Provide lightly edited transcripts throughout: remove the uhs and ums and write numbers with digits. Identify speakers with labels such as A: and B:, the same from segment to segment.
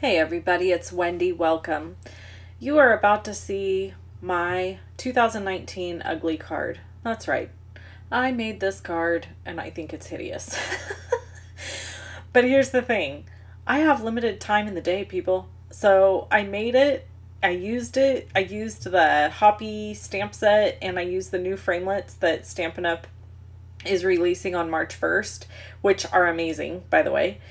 A: Hey everybody, it's Wendy. Welcome. You are about to see my 2019 ugly card. That's right. I made this card and I think it's hideous. But here's the thing. I have limited time in the day, people. So I made it. I used it. I used the Hoppy stamp set and I used the new framelits that Stampin' Up! Is releasing on March 1st, which are amazing, by the way.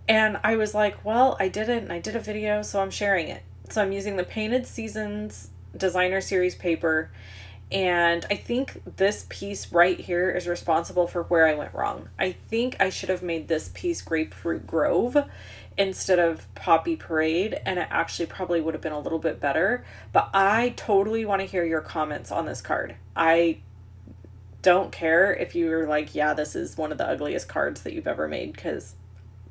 A: And I was like, well, I did it and I did a video, so I'm sharing it. So I'm using the Painted Seasons Designer Series paper. And I think this piece right here is responsible for where I went wrong. I think I should have made this piece Grapefruit Grove instead of Poppy Parade, and it actually probably would have been a little bit better. But I totally want to hear your comments on this card. I don't care if you're like, yeah, this is one of the ugliest cards that you've ever made, because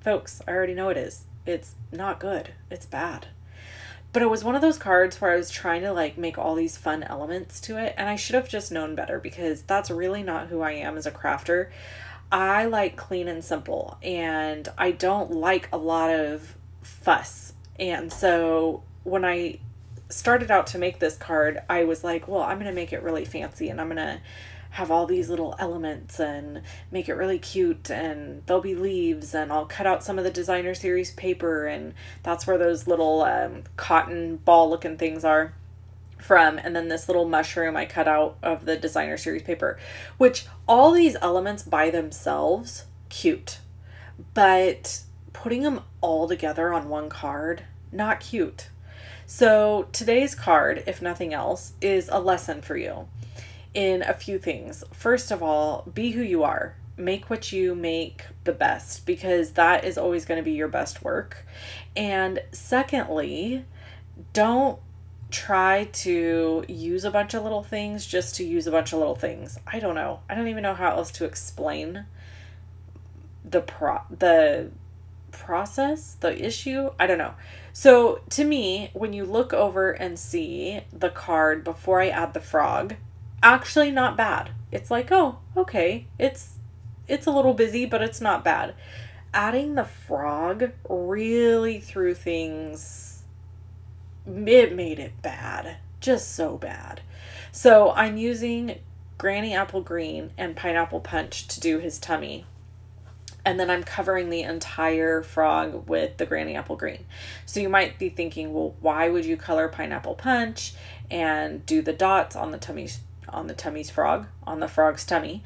A: folks, I already know it is. It's not good. It's bad. But it was one of those cards where I was trying to like make all these fun elements to it, and I should have just known better, because that's really not who I am as a crafter. I like clean and simple, and I don't like a lot of fuss. And so when I started out to make this card, I was like, well, I'm going to make it really fancy, and I'm going to have all these little elements and make it really cute, and there'll be leaves, and I'll cut out some of the Designer Series paper, and that's where those little cotton ball looking things are from, and then this little mushroom I cut out of the Designer Series paper, which all these elements by themselves, cute, but putting them all together on one card, not cute. So today's card, if nothing else, is a lesson for you in a few things. First of all, be who you are. Make what you make the best, because that is always going to be your best work. And secondly, don't try to use a bunch of little things just to use a bunch of little things. I don't know. I don't even know how else to explain the process, the issue. I don't know. So to me, when you look over and see the card before I add the frog, actually not bad. It's like, oh, okay, it's a little busy, but it's not bad. Adding the frog really threw things, it made it bad, just so bad. So I'm using Granny Apple Green and Pineapple Punch to do his tummy, and then I'm covering the entire frog with the Granny Apple Green. So you might be thinking, well, why would you color Pineapple Punch and do the dots on the frog's tummy?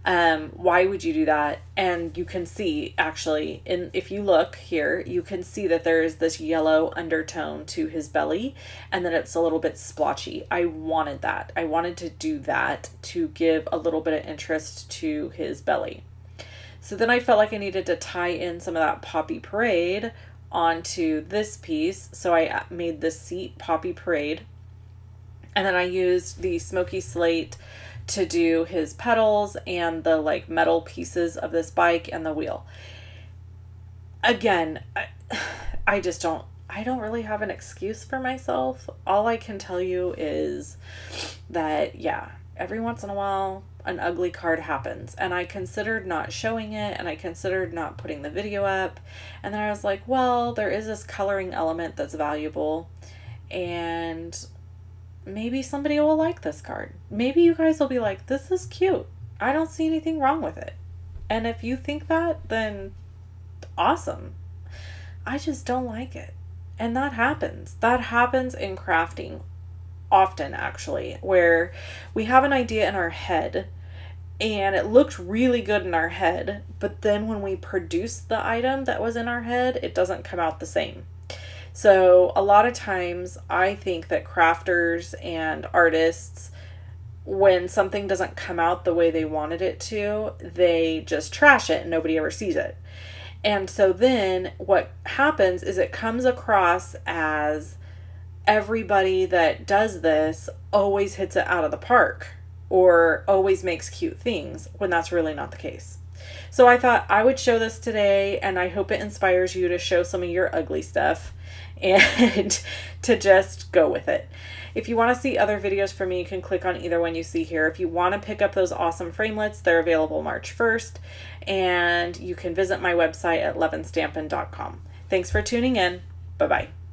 A: Why would you do that? And you can see, actually, if you look here, you can see that there is this yellow undertone to his belly, and then it's a little bit splotchy. I wanted that. I wanted to do that to give a little bit of interest to his belly. So then I felt like I needed to tie in some of that Poppy Parade onto this piece. So I made the seat Poppy Parade. And then I used the smoky slate to do his pedals and the like metal pieces of this bike and the wheel. Again, I don't really have an excuse for myself. All I can tell you is that, yeah, every once in a while, an ugly card happens. And I considered not showing it, and I considered not putting the video up. And then I was like, well, there is this coloring element that's valuable, and maybe somebody will like this card. Maybe you guys will be like, this is cute. I don't see anything wrong with it. And if you think that, then awesome. I just don't like it. And that happens. That happens in crafting often, actually, where we have an idea in our head and it looked really good in our head, but then when we produce the item that was in our head, it doesn't come out the same. So a lot of times I think that crafters and artists, when something doesn't come out the way they wanted it to, they just trash it and nobody ever sees it. And so then what happens is it comes across as everybody that does this always hits it out of the park or always makes cute things, when that's really not the case. So I thought I would show this today, and I hope it inspires you to show some of your ugly stuff and to just go with it. If you want to see other videos from me, you can click on either one you see here. If you want to pick up those awesome framelits, they're available March 1st, and you can visit my website at loveandstampin.com. Thanks for tuning in. Bye-bye.